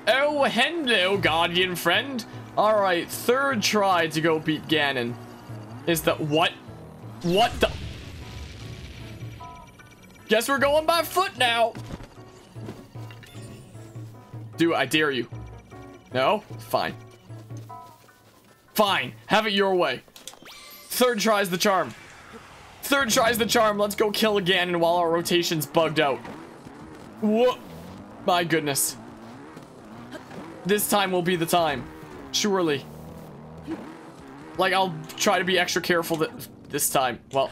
Oh, hello, Guardian friend. Alright, third try to go beat Ganon. Is the... What? What the... Guess we're going by foot now. Do I dare you? No? Fine. Fine. Have it your way. Third try's the charm. Third try's the charm. Let's go kill Ganon while our rotation's bugged out. Whoa. My goodness. This time will be the time. Surely. Like, I'll try to be extra careful this time. Well.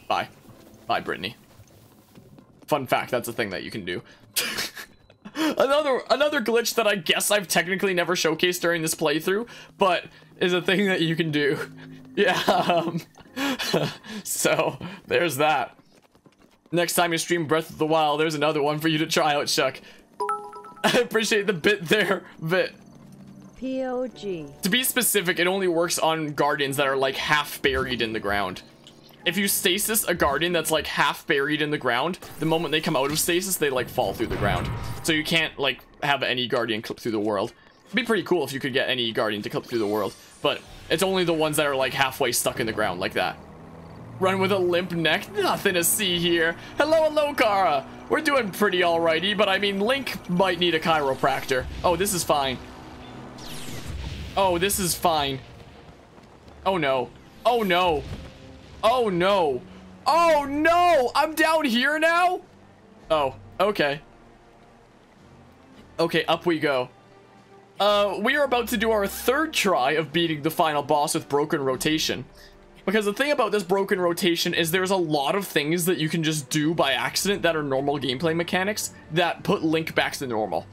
Bye. Bye, Brittany. Fun fact, that's a thing that you can do. Another glitch that I guess I've technically never showcased during this playthrough, but is a thing that you can do. Yeah, so, there's that. Next time you stream Breath of the Wild, there's another one for you to try out, Chuck. I appreciate the bit there, bit. POG. To be specific, it only works on guardians that are like half buried in the ground. If you stasis a guardian that's like half buried in the ground, the moment they come out of stasis, they like fall through the ground. So you can't like have any guardian clip through the world. It'd be pretty cool if you could get any guardian to clip through the world, but it's only the ones that are like halfway stuck in the ground like that. Run with a limp neck? Nothing to see here. Hello, hello, Kara. We're doing pretty alrighty, but I mean, Link might need a chiropractor. Oh, this is fine. Oh, this is fine. Oh, no. Oh, no. Oh, no. Oh, no. I'm down here now? Oh, okay. Okay, up we go. We are about to do our third try of beating the final boss with broken rotation. Because the thing about this broken rotation is there's a lot of things that you can just do by accident that are normal gameplay mechanics that put Link back to normal.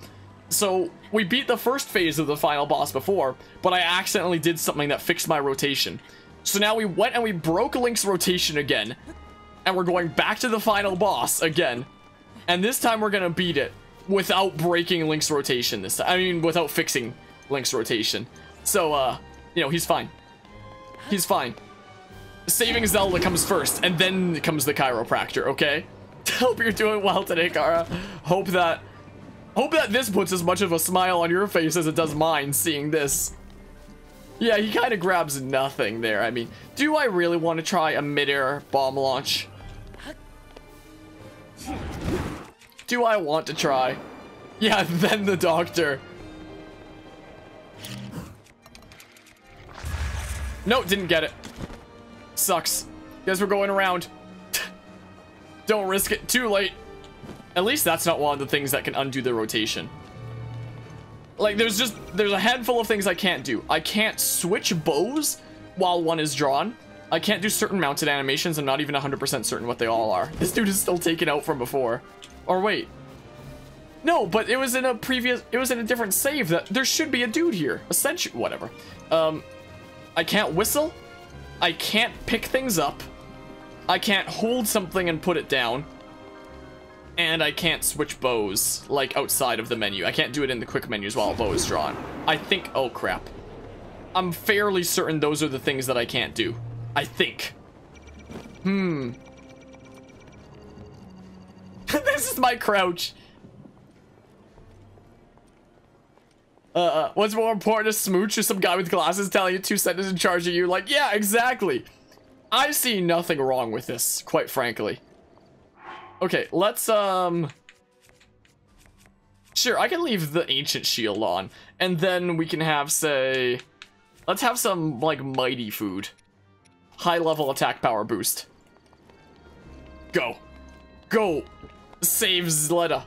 So, we beat the first phase of the final boss before, but I accidentally did something that fixed my rotation. So now we went and we broke Link's rotation again, and we're going back to the final boss again. And this time we're gonna beat it without breaking Link's rotation this time. I mean, without fixing Link's rotation. So, you know, he's fine. He's fine. Saving Zelda comes first, and then comes the chiropractor, okay? Hope you're doing well today, Kara. Hope that this puts as much of a smile on your face as it does mine, seeing this. Yeah, he kind of grabs nothing there. I mean, do I really want to try a mid-air bomb launch? Do I want to try? Yeah, then the doctor. No, didn't get it. Sucks. Guess we're going around. Don't risk it. Too late. At least that's not one of the things that can undo the rotation. Like, there's a handful of things I can't do. I can't switch bows while one is drawn. I can't do certain mounted animations. I'm not even 100% certain what they all are. This dude is still taken out from before. Or wait. No, but it was in a different save that there should be a dude here. Essentially, whatever. I can't whistle. I can't pick things up. I can't hold something and put it down. And I can't switch bows, like, outside of the menu. I can't do it in the quick menus while a bow is drawn. I think... Oh, crap. I'm fairly certain those are the things that I can't do. I think. This is my crouch. What's more important, a smooch or some guy with glasses telling you 2 cents in charge of you? Like, yeah, exactly. I see nothing wrong with this, quite frankly. Okay, let's, Sure, I can leave the ancient shield on. And then we can have, say... Let's have some, like, mighty food. High-level attack power boost. Go. Go. Save Zelda.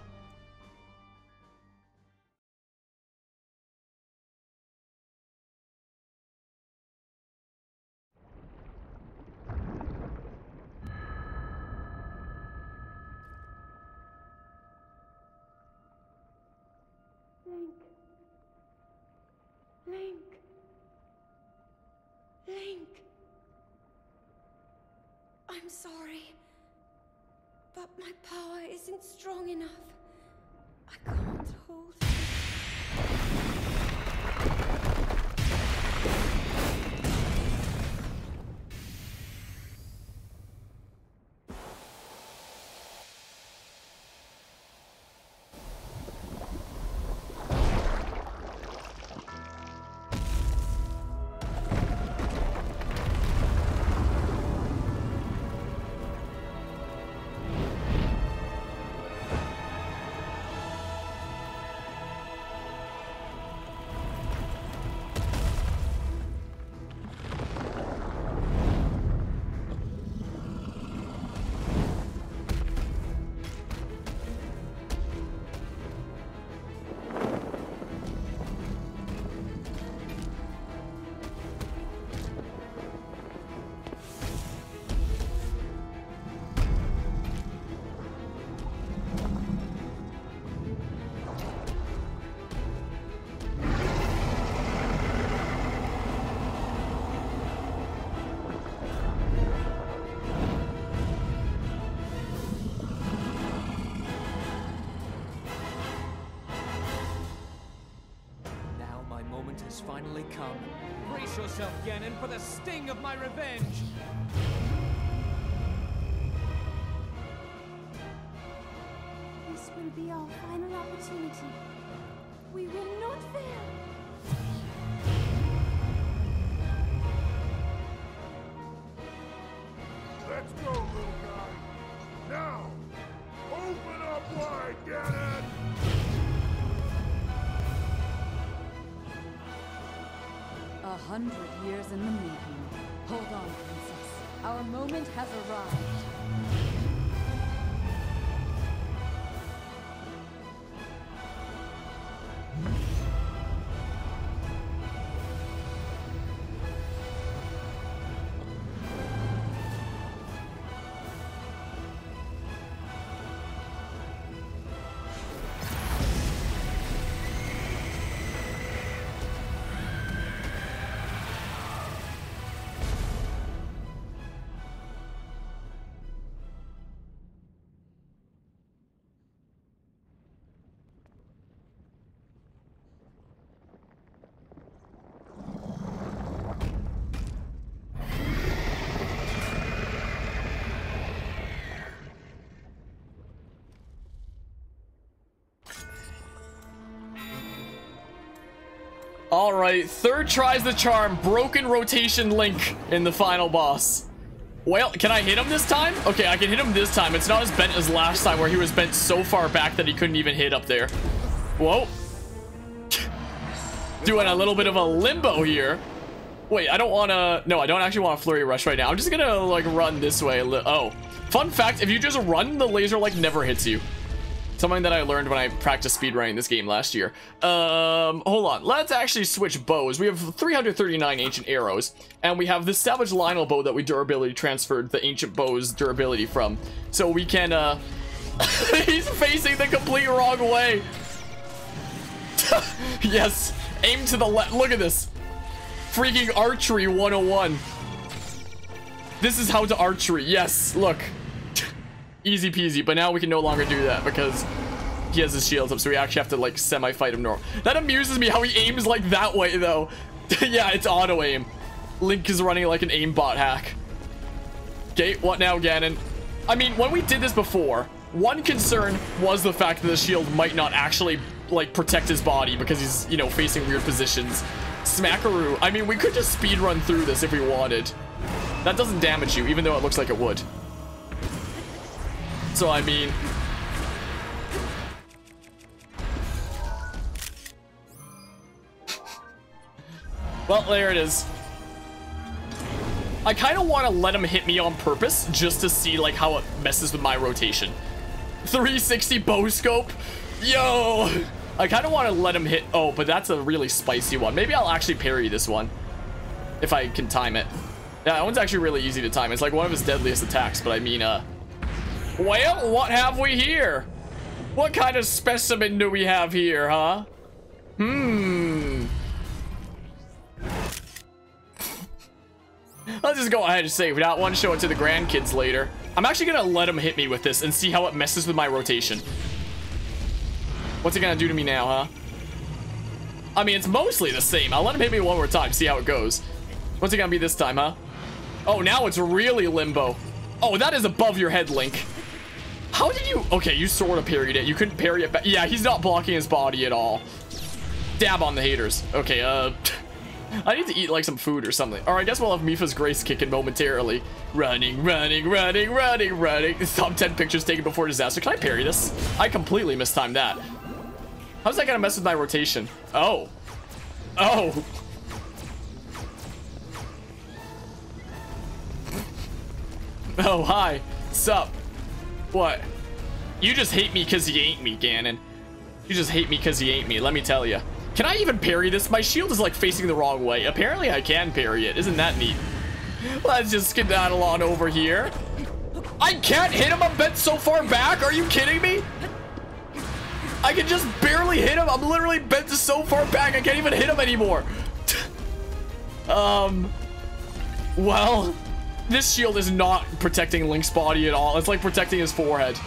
Link. I'm sorry, but my power isn't strong enough. I can't hold it. has finally come. Brace yourself, Ganon, for the sting of my revenge! This will be our final opportunity. We will not fail. Let's go, little guy. Now, open up wide, Ganon! 100 years in the making. Hold on, princess. Our moment has arrived. Alright, third tries the charm. Broken rotation Link in the final boss. Well, can I hit him this time? Okay, I can hit him this time. It's not as bent as last time where he was bent so far back that he couldn't even hit up there. Whoa. Doing a little bit of a limbo here. Wait, I don't want to... No, I don't actually want a flurry rush right now. I'm just going to, like, run this way. Oh. Fun fact, if you just run, the laser, like, never hits you. Something that I learned when I practiced speedrunning this game last year. Hold on. Let's actually switch bows. We have 339 ancient arrows, and we have the Savage Lionel bow that we durability transferred the ancient bow's durability from. So we can, he's facing the complete wrong way. Yes. Aim to the left. Look at this. Freaking archery 101. This is how to archery. Yes, look. Easy peasy, but now we can no longer do that because he has his shields up, so we actually have to, like, semi-fight him normal. That amuses me how he aims, like, that way, though. Yeah, it's auto-aim. Link is running like an aimbot hack. Okay, what now, Ganon? I mean, when we did this before, one concern was the fact that the shield might not actually, like, protect his body because he's, you know, facing weird positions. Smackaroo. I mean, we could just speedrun through this if we wanted. That doesn't damage you, even though it looks like it would. So, I mean... Well, there it is. I kind of want to let him hit me on purpose, just to see, like, how it messes with my rotation. 360 bow scope? Yo! I kind of want to let him hit... Oh, but that's a really spicy one. Maybe I'll actually parry this one. If I can time it. Yeah, that one's actually really easy to time. It's like one of his deadliest attacks, but I mean, Well, what have we here? What kind of specimen do we have here, huh? Let's just go ahead and save that one, show it to the grandkids later. I'm actually gonna let him hit me with this and see how it messes with my rotation. What's it gonna do to me now, huh? I mean, it's mostly the same. I'll let him hit me one more time, see how it goes. What's it gonna be this time, huh? Oh, now it's really limbo. Oh, that is above your head, Link. How did you... Okay, you sort of parried it. You couldn't parry it back. Yeah, he's not blocking his body at all. Dab on the haters. Okay, I need to eat, like, some food or something. Or I guess we'll have Mipha's Grace kicking momentarily. Running, running, running, running, running. Top 10 pictures taken before disaster. Can I parry this? I completely mistimed that. How's that gonna mess with my rotation? Oh. Oh. Oh, hi. Sup? What? You just hate me because you ain't me, Ganon. You just hate me because you ain't me, let me tell you. Can I even parry this? My shield is, like, facing the wrong way. Apparently, I can parry it. Isn't that neat? Let's just skedaddle on over here. I can't hit him. I'm bent so far back. Are you kidding me? I can just barely hit him. I'm literally bent so far back. I can't even hit him anymore. Well... This shield is not protecting Link's body at all. It's like protecting his forehead.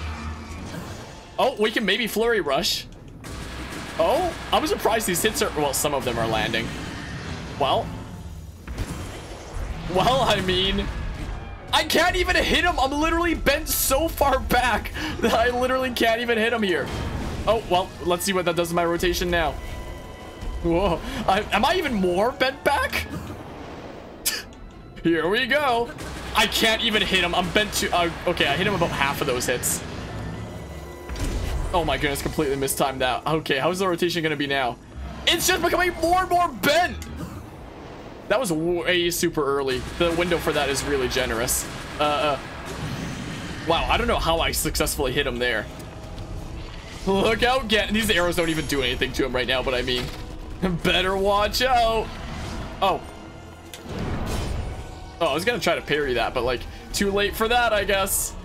Oh, we can maybe flurry rush. Oh, I'm surprised these hits are... Well, some of them are landing. Well, I mean, I can't even hit him. I'm literally bent so far back that I literally can't even hit him here. Oh, well, let's see what that does to my rotation now. Whoa, am I even more bent back? Here we go. I can't even hit him. I'm bent to, okay, I hit him about half of those hits. Oh my goodness, completely mistimed that. Okay, how's the rotation gonna be now? It's just becoming more and more bent. That was way super early. The window for that is really generous. Wow, I don't know how I successfully hit him there. Look out, these arrows don't even do anything to him right now, but I mean, better watch out. Oh, I was gonna try to parry that, but like, too late for that, I guess.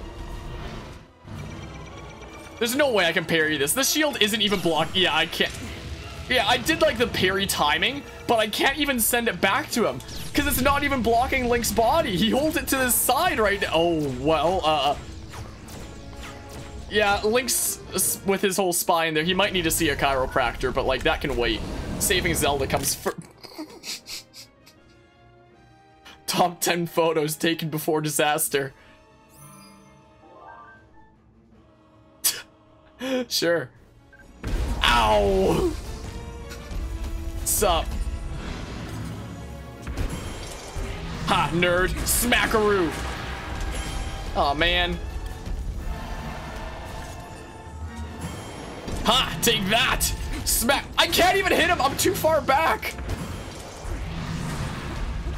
There's no way I can parry this. This shield isn't even blocked. Yeah, I can't. Yeah, I did like the parry timing, but I can't even send it back to him because it's not even blocking Link's body. He holds it to the side right now. Oh, well, yeah, Link's with his whole spine there. He might need to see a chiropractor, but like that can wait. Saving Zelda comes first. Top 10 photos taken before disaster. Sure. Ow! Sup? Ha, nerd. Smackaroo. Oh man. Ha, take that. Smack. I can't even hit him. I'm too far back.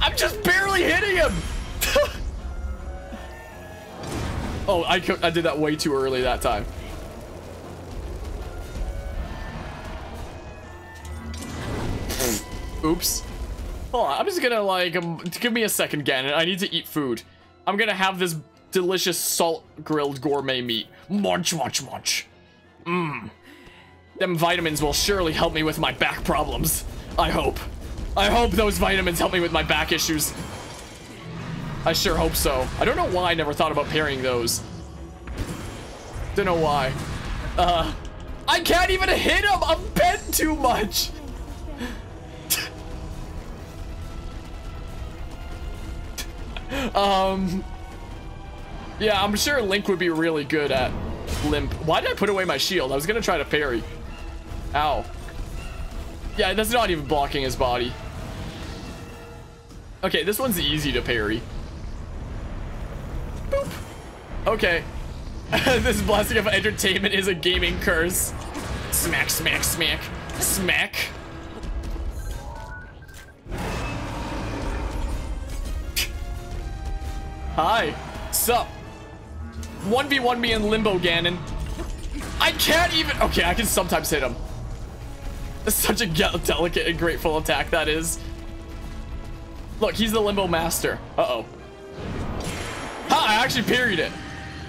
I'm just barely hitting him. Oh, I did that way too early that time. Oops. Hold on, I'm just gonna like, give me a second, Ganon. I need to eat food. I'm gonna have this delicious salt grilled gourmet meat. Munch, munch, munch. Mmm. Them vitamins will surely help me with my back problems. I hope. I hope those vitamins help me with my back issues. I sure hope so. I don't know why I never thought about parrying those. Don't know why. I can't even hit him. I'm bent too much. Yeah, I'm sure Link would be really good at limp. Why did I put away my shield? I was gonna try to parry. Ow. Yeah, that's not even blocking his body. Okay, this one's easy to parry. Boop. Okay. This blessing of entertainment is a gaming curse. Smack, smack, smack, smack. Hi. Sup? 1v1 me in limbo, Ganon. I can't even... Okay, I can sometimes hit him. It's such a delicate and grateful attack that is. Look, he's the limbo master. Uh-oh. Ha! I actually parried it.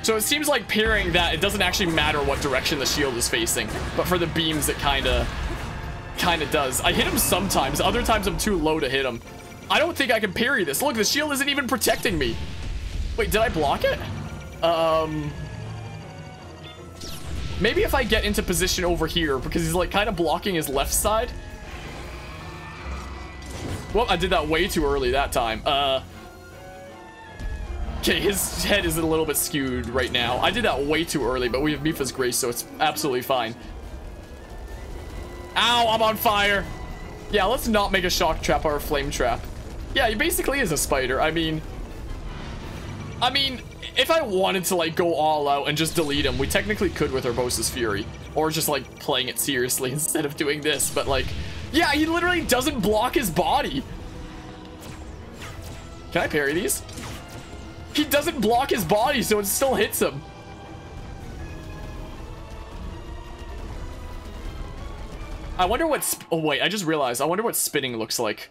So it seems like parrying that, it doesn't actually matter what direction the shield is facing. But for the beams, it kind of does. I hit him sometimes. Other times, I'm too low to hit him. I don't think I can parry this. Look, the shield isn't even protecting me. Wait, did I block it? Maybe if I get into position over here, because he's like kind of blocking his left side. Well, I did that way too early that time. Okay, his head is a little bit skewed right now. I did that way too early, but we have Mipha's grace, so it's absolutely fine. Ow, I'm on fire. Yeah, let's not make a shock trap or a flame trap. Yeah, he basically is a spider. I mean, if I wanted to like go all out and just delete him, we technically could with Urbosa's Fury, or just like playing it seriously instead of doing this. But like, yeah, he literally doesn't block his body. Can I parry these? He doesn't block his body, so it still hits him. I wonder what... Oh, wait, I just realized. I wonder what spinning looks like.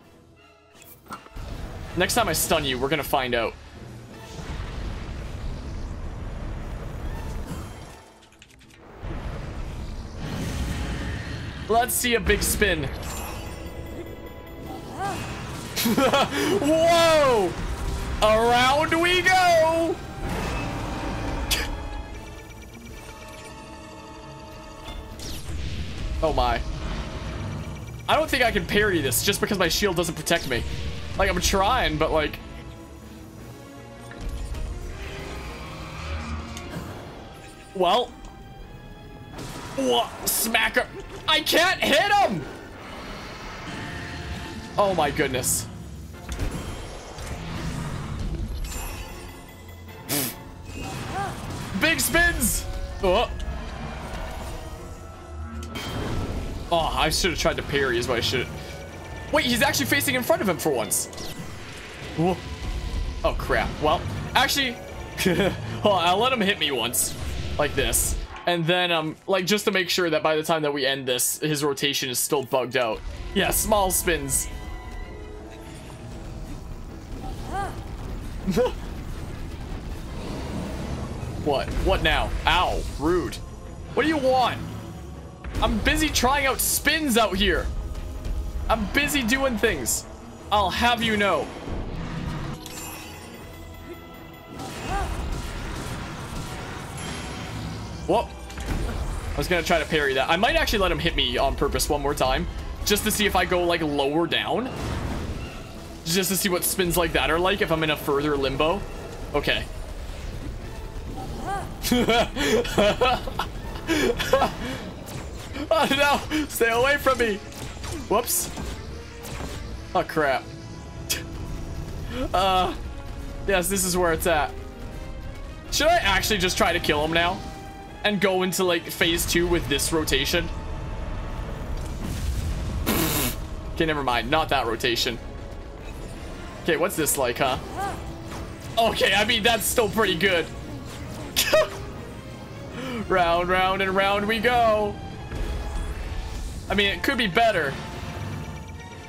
Next time I stun you, we're gonna find out. Let's see a big spin. Whoa! Around we go! Oh my. I don't think I can parry this just because my shield doesn't protect me. Like, I'm trying, but like... Well... What? Smack him! I can't hit him! Oh my goodness. Big spins! Oh. Oh, I should have tried to parry is what I should have. Wait, he's actually facing in front of him for once. Whoa. Oh, crap. Well, actually, hold on, I'll let him hit me once. Like this. And then, like, just to make sure that by the time that we end this, his rotation is still bugged out. Yeah, small spins. What? What now? Ow, rude. What do you want? I'm busy trying out spins out here. I'm busy doing things. I'll have you know. Whoa. I was gonna try to parry that. I might actually let him hit me on purpose one more time. Just to see if I go like lower down. Just to see what spins like that are like if I'm in a further limbo. Okay. Oh no! Stay away from me! Whoops. Oh crap. Yes, this is where it's at. Should I actually just try to kill him now? And go into like phase 2 with this rotation? Okay, never mind. Not that rotation. Okay, what's this like, huh? Okay, I mean, that's still pretty good. Round, round, and round we go. I mean, it could be better.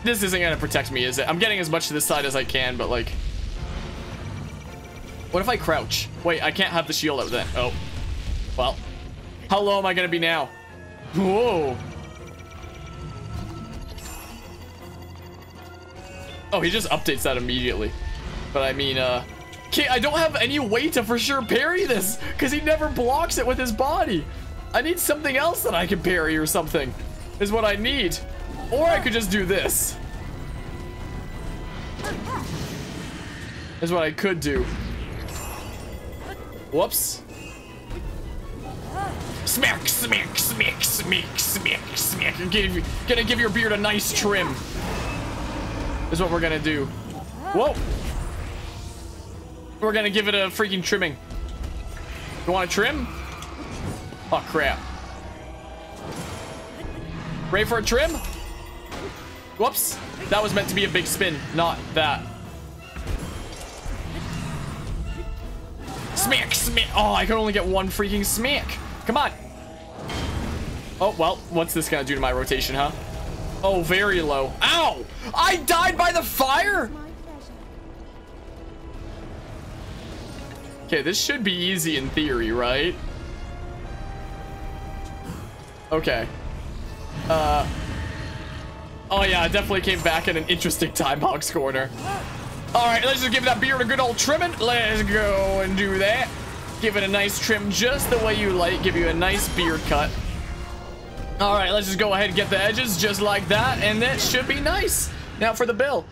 This isn't gonna protect me, is it? I'm getting as much to this side as I can, but like... What if I crouch? Wait, I can't have the shield out then. Oh. Well. How low am I gonna be now? Whoa. Oh, he just updates that immediately. But I mean, okay, I don't have any way to for sure parry this, because he never blocks it with his body. I need something else that I can parry or something, is what I need. Or I could just do this. Is what I could do. Whoops. Smack, smack, smack, smack, smack, smack. Gonna give your beard a nice trim. Is what we're gonna do. Whoa. We're gonna give it a freaking trimming. You want a trim? Oh, crap. Ready for a trim? Whoops. That was meant to be a big spin, not that. Smack, smack. Oh, I can only get one freaking smack. Come on. Oh, well, what's this gonna do to my rotation, huh? Oh, very low. Ow! I died by the fire? Okay, this should be easy in theory, right? Okay. Oh yeah, it definitely came back at an interesting time, Hog's Corner. Alright, let's just give that beard a good old trimming. Let's go and do that. Give it a nice trim just the way you like. Give you a nice beard cut. Alright, let's just go ahead and get the edges just like that, and that should be nice. Now for the bill.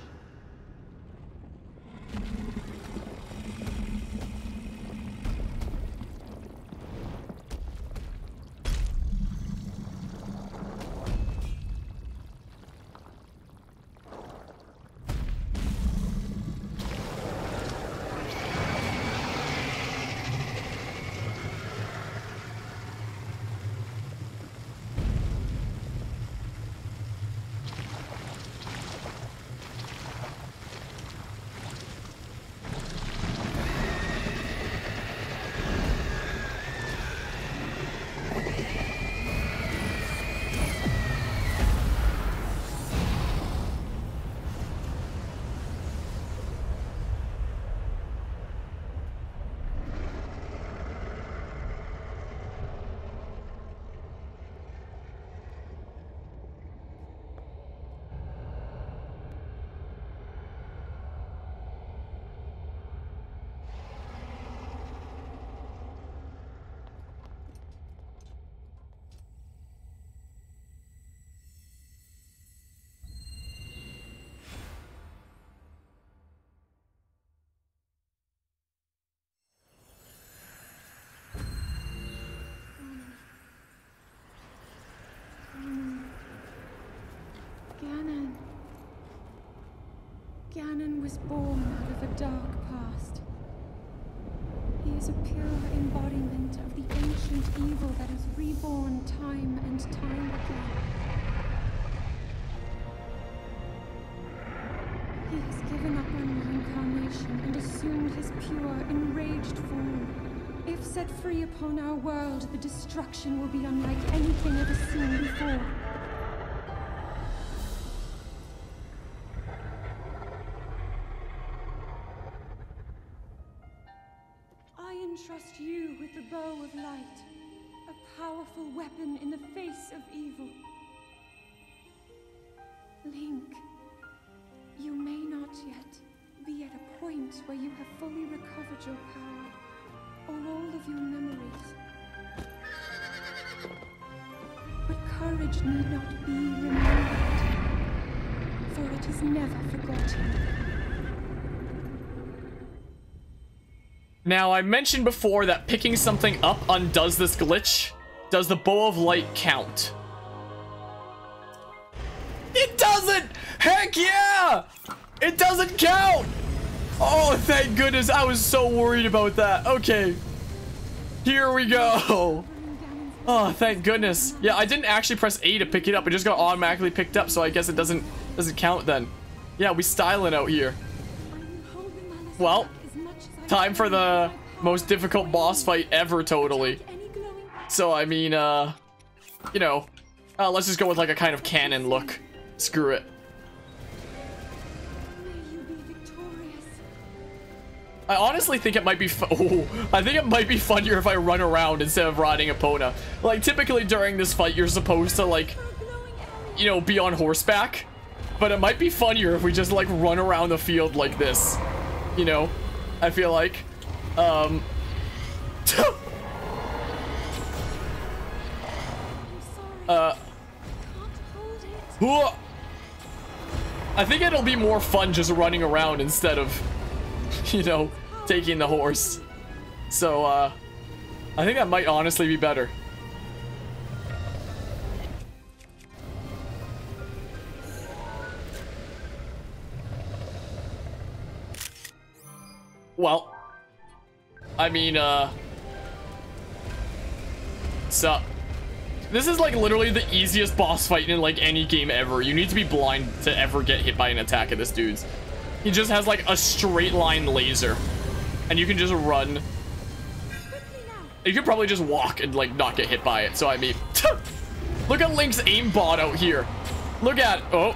Ganon. Ganon was born out of a dark past. He is a pure embodiment of the ancient evil that is reborn time and time again. He has given up on reincarnation and assumed his pure, enraged form. If set free upon our world, the destruction will be unlike anything ever seen before. I entrust you with the bow of light, a powerful weapon in the face of evil. Link, you may not yet be at a point where you have fully recovered your power, or all of your memories. But courage need not be remembered, for it is never forgotten. Now, I mentioned before that picking something up undoes this glitch. Does the bow of light count? It doesn't! Heck yeah! It doesn't count! Oh, thank goodness. I was so worried about that. Okay. Here we go. Oh, thank goodness. Yeah, I didn't actually press A to pick it up. It just got automatically picked up, so I guess it doesn't count then. Yeah, we styling out here. Well, time for the most difficult boss fight ever, totally. So, I mean, you know, let's just go with like a kind of canon look. Screw it. I honestly think it might be I think it might be funnier if I run around instead of riding Epona. Like, typically during this fight, you're supposed to, like, you know, be on horseback. But it might be funnier if we just, like, run around the field like this. You know? I feel like. I think it'll be more fun just running around instead of, you know, taking the horse. So, I think that might honestly be better. Well, I mean, so this is like literally the easiest boss fight in like any game ever. You need to be blind to ever get hit by an attack of this dude's. He just has like a straight line laser, and you can just run. You could probably just walk and like not get hit by it. So I mean, look at Link's aimbot out here. Look at, oh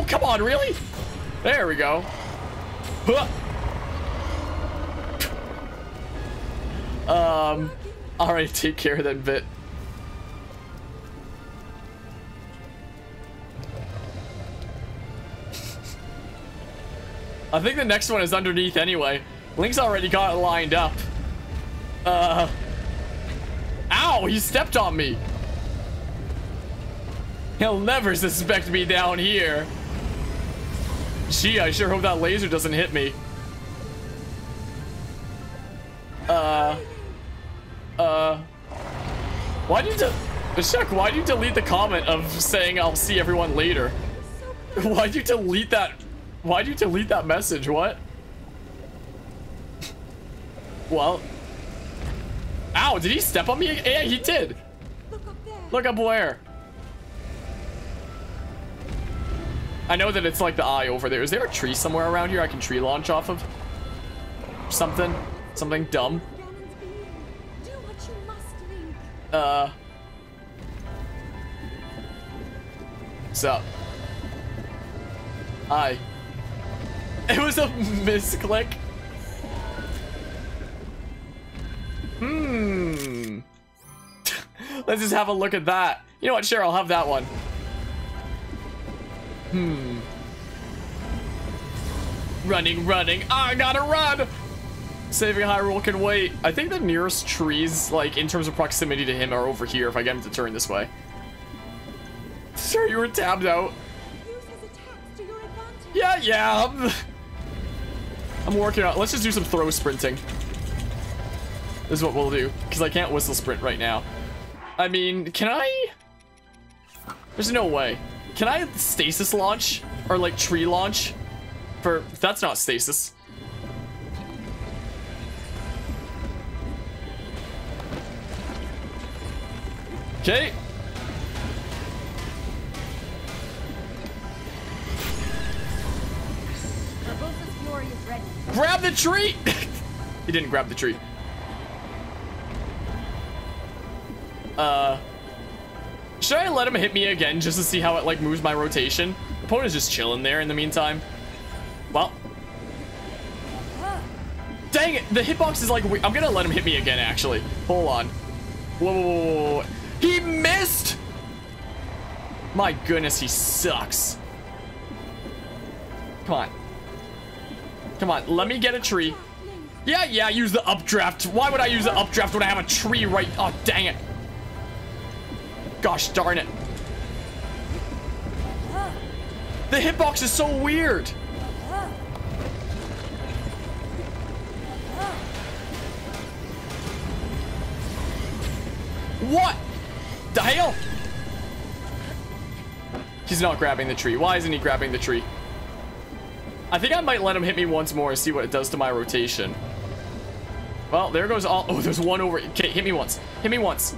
come on, really? There we go. All right, take care then, Bit. I think the next one is underneath anyway. Link's already got it lined up. Ow, he stepped on me. He'll never suspect me down here. Gee, I sure hope that laser doesn't hit me. Why'd you delete the comment of saying I'll see everyone later? Why'd you delete that? Why'd you delete that message? What? Well. Ow, did he step on me? Yeah, he did. Look up there. Look up where? I know that it's like the eye over there. Is there a tree somewhere around here I can tree launch off of? Something? Something dumb? Do what you must, Link. What's up? Hi. It was a misclick. Let's just have a look at that. You know what? Sure, I'll have that one. Running. I gotta run. Saving Hyrule can wait. I think the nearest trees, like in terms of proximity to him, are over here if I get him to turn this way. Sure, you were tabbed out. Use his attacks to your advantage. Yeah. I'm working on. Let's just do some throw sprinting. This is what we'll do, because I can't whistle sprint right now. I mean, can I? There's no way. can I stasis launch? Or like tree launch? That's not stasis. Okay. Urbosa's fury is ready. Grab the tree! He didn't grab the tree. Should I let him hit me again just to see how it like moves my rotation? Opponent's just chilling there in the meantime. Well. Dang it, the hitbox is like, I'm gonna let him hit me again actually. Hold on. Whoa, whoa, whoa, whoa. He missed! My goodness, he sucks. Come on. Come on, let me get a tree. Yeah, use the updraft. Why would I use the updraft when I have a tree right? Oh, dang it. Gosh darn it. The hitbox is so weird. What the hell? He's not grabbing the tree. Why isn't he grabbing the tree? I think I might let him hit me once more and see what it does to my rotation. Well, there goes all. Oh, there's one over. Okay, hit me once. Hit me once.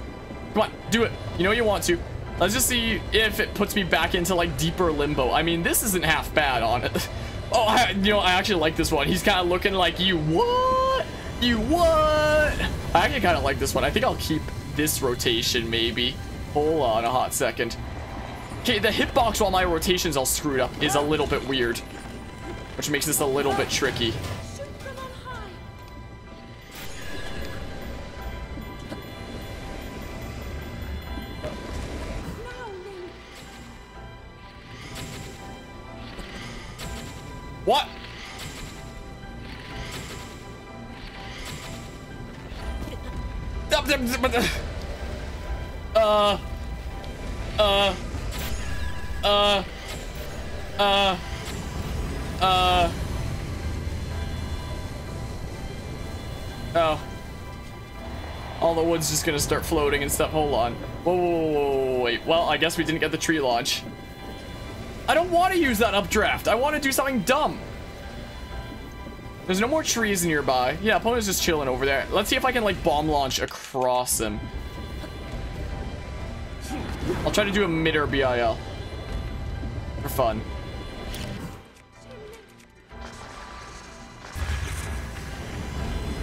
Come on, do it. You know you want to. Let's just see if it puts me back into like deeper limbo. I mean, this isn't half bad on it. Oh, I actually like this one. He's kind of looking like, you what? You what? I actually kind of like this one. I think I'll keep this rotation maybe. Hold on a hot second. Okay, the hitbox while my rotation's all screwed up is a little bit weird, which makes this a little bit tricky. What? Oh. All the wood's just gonna start floating and stuff. Hold on. Whoa, whoa, whoa, whoa, wait. Well, I guess we didn't get the tree launch. I don't want to use that updraft. I want to do something dumb. There's no more trees nearby. Yeah, opponent's just chilling over there. Let's see if I can like bomb launch across him. I'll try to do a mid-air BIL for fun.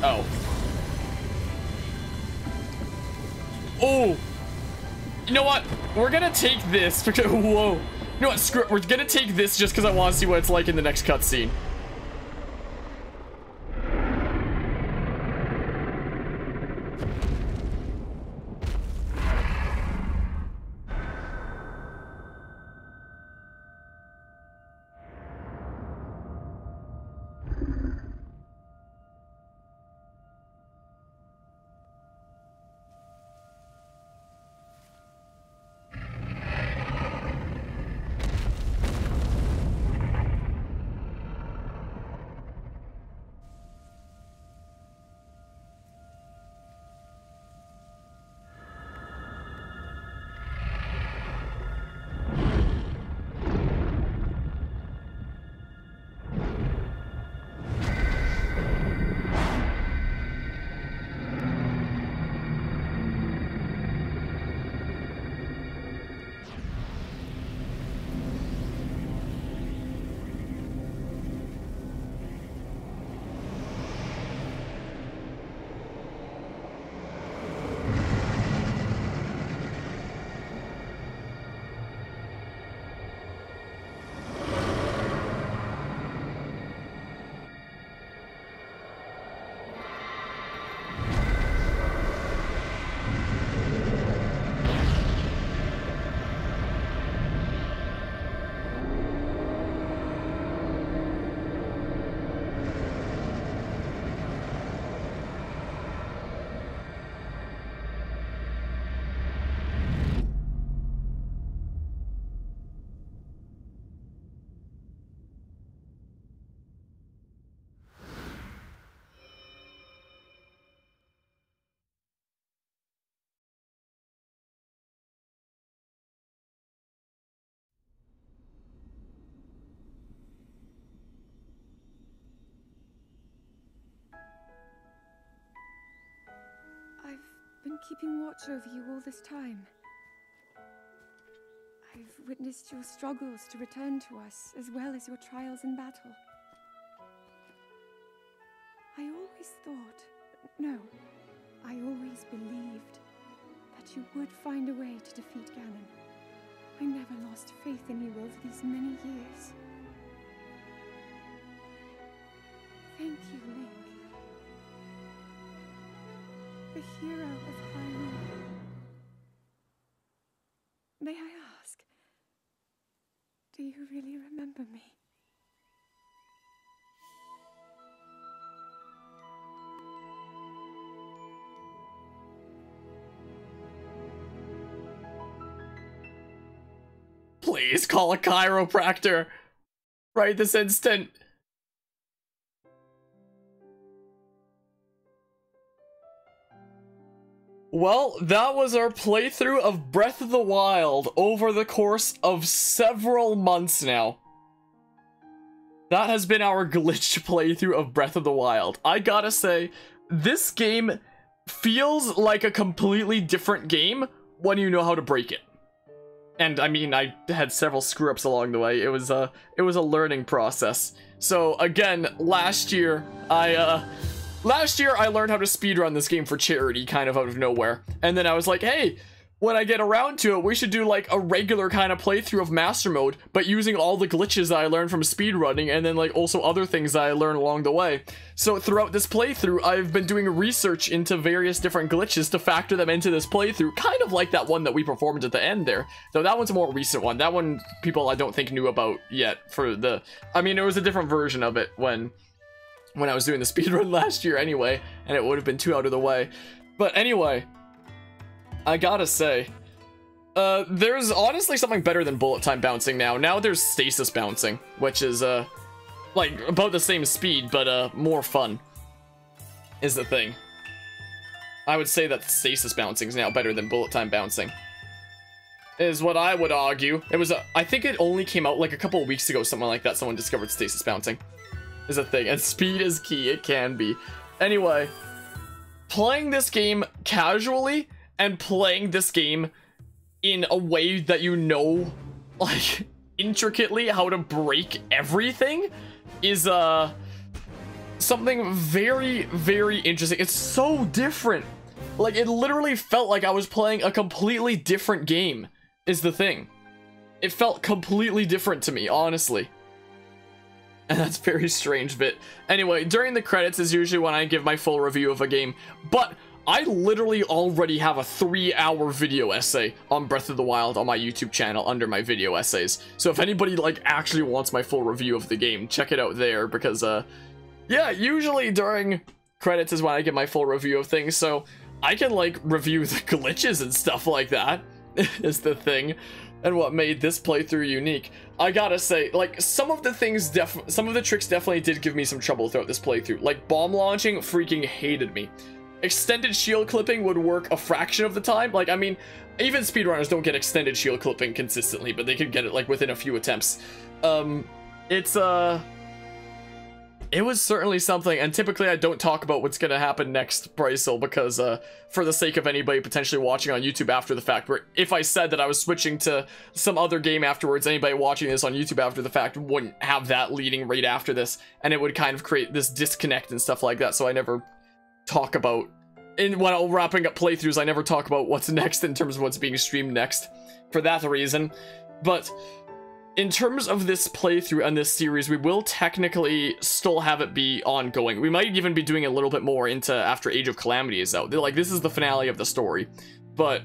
Oh. Oh. You know what? We're gonna take this because whoa. You know what? Screw it. We're gonna take this just because I want to see what it's like in the next cutscene. been keeping watch over you all this time. I've witnessed your struggles to return to us, as well as your trials in battle. I always thought, no, I always believed that you would find a way to defeat Ganon. I never lost faith in you over these many years. Thank you, Link. The hero of Hyrule. May I ask, do you really remember me? Please call a chiropractor right this instant. Well, that was our playthrough of Breath of the Wild over the course of several months now. That has been our glitched playthrough of Breath of the Wild. I gotta say, this game feels like a completely different game when you know how to break it. And I mean, I had several screw-ups along the way. It was a learning process. So again, last year I learned how to speedrun this game for charity, kind of out of nowhere. And then I was like, hey, when I get around to it, we should do like a regular kind of playthrough of Master Mode, but using all the glitches that I learned from speedrunning, and then like also other things that I learned along the way. So throughout this playthrough, I've been doing research into various different glitches to factor them into this playthrough, kind of like that one that we performed at the end there. Though that one's a more recent one. That one people I don't think knew about yet for the... I mean, it was a different version of it when I was doing the speedrun last year anyway, and it would have been too out of the way. But anyway, I gotta say, there's honestly something better than bullet time bouncing now. Now there's stasis bouncing, which is, like, about the same speed, but, more fun, is the thing. I would say that stasis bouncing is now better than bullet time bouncing, is what I would argue. It was, I think it only came out, like, a couple of weeks ago, something like that, someone discovered stasis bouncing. Is a thing, and speed is key. It can be. Anyway, playing this game casually and playing this game in a way that you know, like, intricately how to break everything is something very, very interesting. It's so different. Like, it literally felt like I was playing a completely different game, is the thing. It felt completely different to me, honestly. And that's very strange, but anyway, during the credits is usually when I give my full review of a game, but I literally already have a 3-hour video essay on Breath of the Wild on my YouTube channel under my video essays. So if anybody like actually wants my full review of the game, check it out there, because yeah, usually during credits is when I get my full review of things, so I can like review the glitches and stuff like that is the thing. And what made this playthrough unique. I gotta say, like, some of the tricks definitely did give me some trouble throughout this playthrough. Like, bomb launching freaking hated me. Extended shield clipping would work a fraction of the time. Like, I mean, even speedrunners don't get extended shield clipping consistently, but they can get it, like, within a few attempts. It was certainly something, and typically I don't talk about what's gonna happen next, Brycel, because, for the sake of anybody potentially watching on YouTube after the fact, where if I said that I was switching to some other game afterwards, anybody watching this on YouTube after the fact wouldn't have that leading right after this, and it would kind of create this disconnect and stuff like that, so I never talk about, when wrapping up playthroughs, I never talk about what's next in terms of what's being streamed next, for that reason. But in terms of this playthrough and this series, we will technically still have it be ongoing. We might even be doing a little bit more into after Age of Calamity is out. Like, this is the finale of the story. But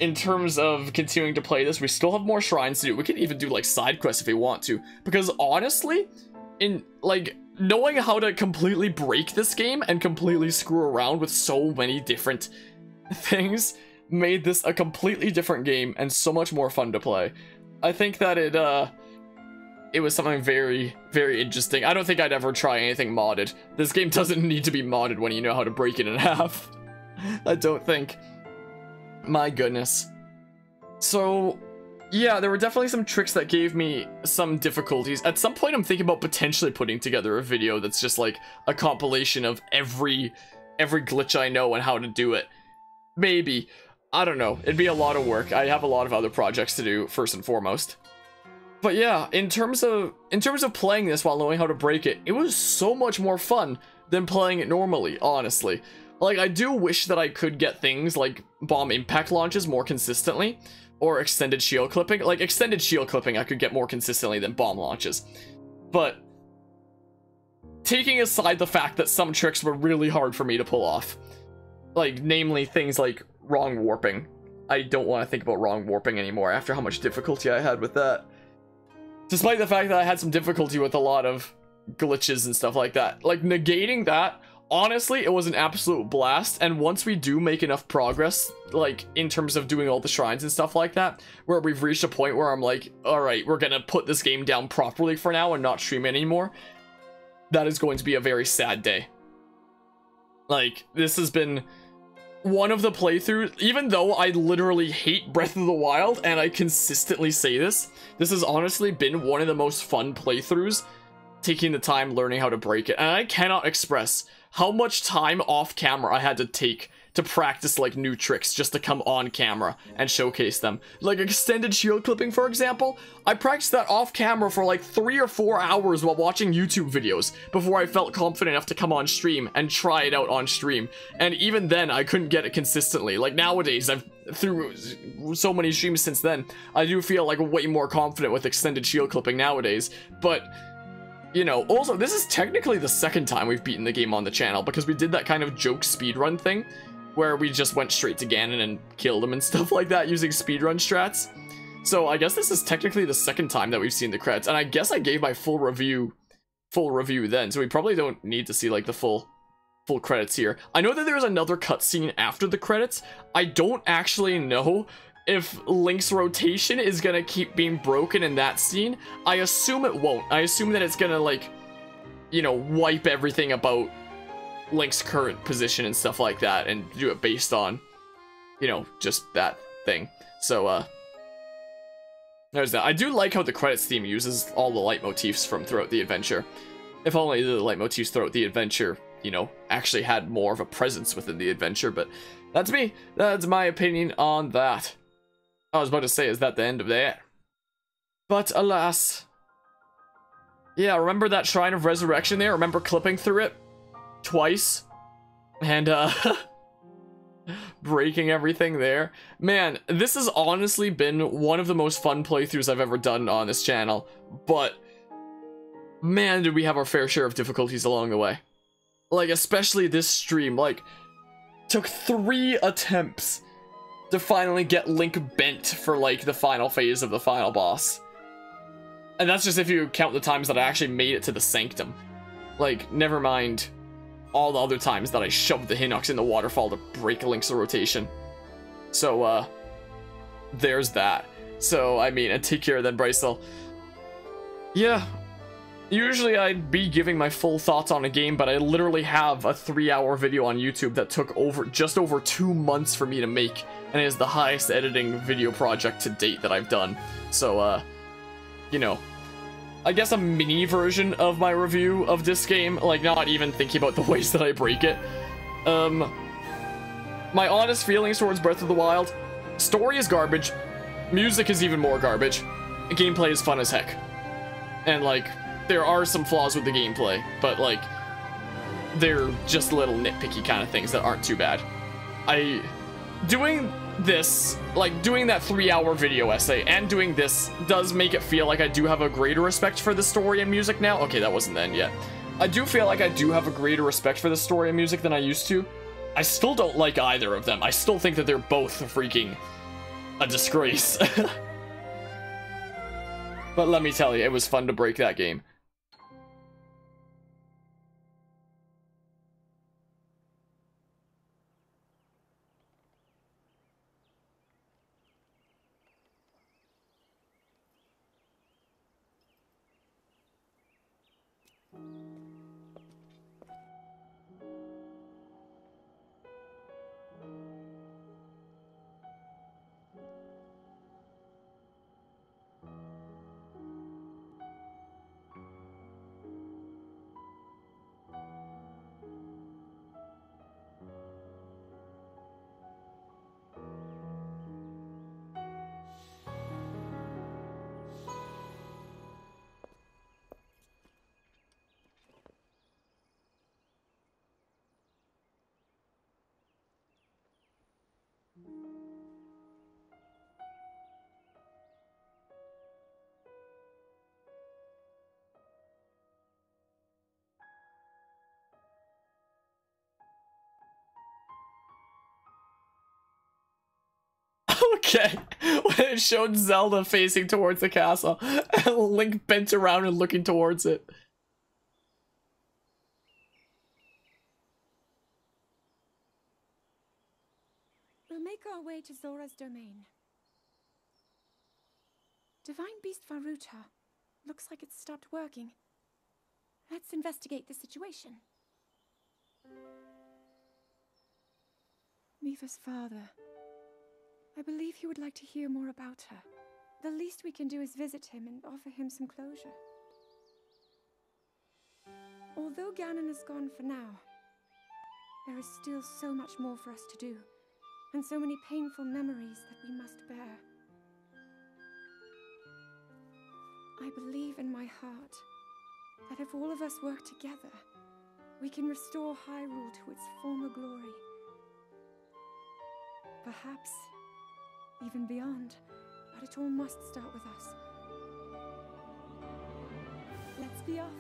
in terms of continuing to play this, we still have more shrines to do. We can even do, like, side quests if we want to. Because honestly, in, like, knowing how to completely break this game and completely screw around with so many different things made this a completely different game and so much more fun to play. I think that it was something very, very interesting. I don't think I'd ever try anything modded. This game doesn't need to be modded when you know how to break it in half. I don't think. My goodness. So, yeah, there were definitely some tricks that gave me some difficulties. At some point, I'm thinking about potentially putting together a video that's just like a compilation of every glitch I know and how to do it. maybe. I don't know. It'd be a lot of work. I have a lot of other projects to do first and foremost. But yeah, in terms of playing this while knowing how to break it, it was so much more fun than playing it normally, honestly. Like, I do wish that I could get things like bomb impact launches more consistently, or extended shield clipping. Like, extended shield clipping I could get more consistently than bomb launches. But taking aside the fact that some tricks were really hard for me to pull off, like, namely things like wrong warping. I don't want to think about wrong warping anymore after how much difficulty I had with that. Despite the fact that I had some difficulty with a lot of glitches and stuff like that. Like, negating that, honestly, it was an absolute blast. And once we do make enough progress, like, in terms of doing all the shrines and stuff like that, where we've reached a point where I'm like, alright, we're gonna put this game down properly for now and not stream it anymore, that is going to be a very sad day. Like, this has been one of the playthroughs, even though I literally hate Breath of the Wild, and I consistently say this has honestly been one of the most fun playthroughs, taking the time learning how to break it. And I cannot express how much time off camera I had to take to practice like new tricks just to come on camera and showcase them. Like extended shield clipping, for example, I practiced that off camera for like 3 or 4 hours while watching YouTube videos before I felt confident enough to come on stream and try it out on stream. And even then, I couldn't get it consistently. Like nowadays, through so many streams since then, I do feel like way more confident with extended shield clipping nowadays. But you know, also, this is technically the second time we've beaten the game on the channel, because we did that kind of joke speedrun thing where we just went straight to Ganon and killed him and stuff like that using speedrun strats. So I guess this is technically the second time that we've seen the credits, and I guess I gave my full review then, so we probably don't need to see like the full credits here. I know that there's another cutscene after the credits. I don't actually know if Link's rotation is gonna keep being broken in that scene. I assume it won't. I assume that it's gonna, like, you know, wipe everything about Link's current position and stuff like that and do it based on, you know, just that thing. So, there's that. I do like how the credits theme uses all the leitmotifs from throughout the adventure. If only the leitmotifs throughout the adventure, you know, actually had more of a presence within the adventure, but that's me. That's my opinion on that. I was about to say, is that the end of that? But alas. Yeah, remember that Shrine of Resurrection there? Remember clipping through it? Twice? And, breaking everything there? Man, this has honestly been one of the most fun playthroughs I've ever done on this channel. But, man, did we have our fair share of difficulties along the way. Like, especially this stream, like, took 3 attempts to finally get Link bent for, like, the final phase of the final boss. And that's just if you count the times that I actually made it to the Sanctum. Like, never mind all the other times that I shoved the Hinox in the waterfall to break Link's rotation. So, there's that. So, I mean, and take care then, Brycel. Yeah. Usually I'd be giving my full thoughts on a game, but I literally have a 3-hour video on YouTube that took just over 2 months for me to make, and it is the highest editing video project to date that I've done. So, you know, I guess a mini version of my review of this game, like not even thinking about the ways that I break it. My honest feelings towards Breath of the Wild: story is garbage, music is even more garbage, gameplay is fun as heck, and like, there are some flaws with the gameplay, but like, they're just little nitpicky kind of things that aren't too bad. Doing this, like doing that 3-hour video essay and doing this does make it feel like I do have a greater respect for the story and music now. Okay, that wasn't the end yet. I do feel like I do have a greater respect for the story and music than I used to. I still don't like either of them. I still think that they're both freaking a disgrace. But let me tell you, it was fun to break that game. Okay. When it showed Zelda facing towards the castle, and Link bent around and looking towards it. We'll make our way to Zora's domain. Divine Beast Varuta. Looks like it's stopped working. Let's investigate the situation. Miva's father. I believe he would like to hear more about her. The least we can do is visit him and offer him some closure. Although Ganon is gone for now, there is still so much more for us to do, and so many painful memories that we must bear. I believe in my heart that if all of us work together, we can restore Hyrule to its former glory. Perhaps even beyond, but it all must start with us. Let's be off.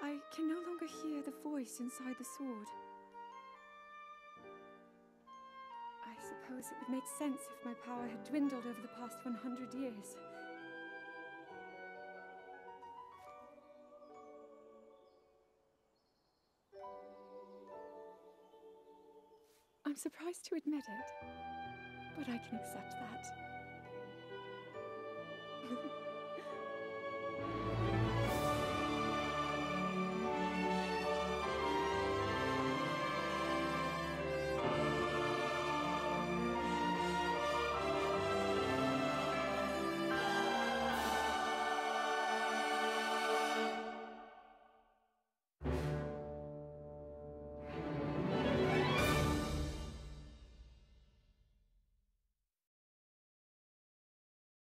I can no longer hear the voice inside the sword. I suppose it would make sense if my power had dwindled over the past 100 years. I'm surprised to admit it, but I can accept that.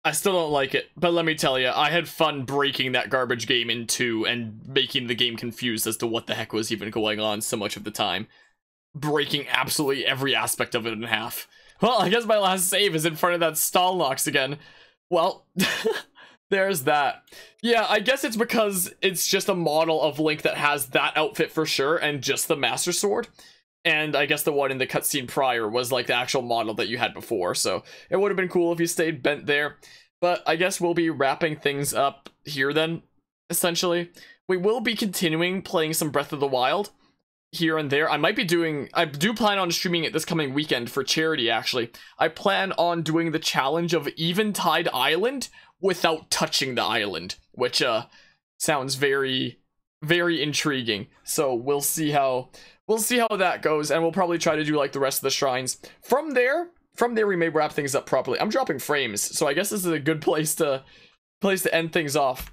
I still don't like it, but let me tell you, I had fun breaking that garbage game in two and making the game confused as to what the heck was even going on so much of the time. Breaking absolutely every aspect of it in half. Well, I guess my last save is in front of that Stollery again. Well, there's that. Yeah, I guess it's because it's just a model of Link that has that outfit for sure, and just the Master Sword. And I guess the one in the cutscene prior was like the actual model that you had before, so it would have been cool if you stayed bent there. But I guess we'll be wrapping things up here then, essentially. We will be continuing playing some Breath of the Wild here and there. I do plan on streaming it this coming weekend for charity, actually. I plan on doing the challenge of Eventide Island without touching the island, which sounds very, very intriguing. So we'll see how that goes, and we'll probably try to do like the rest of the shrines. From there we may wrap things up properly. I'm dropping frames, so I guess this is a good place to end things off.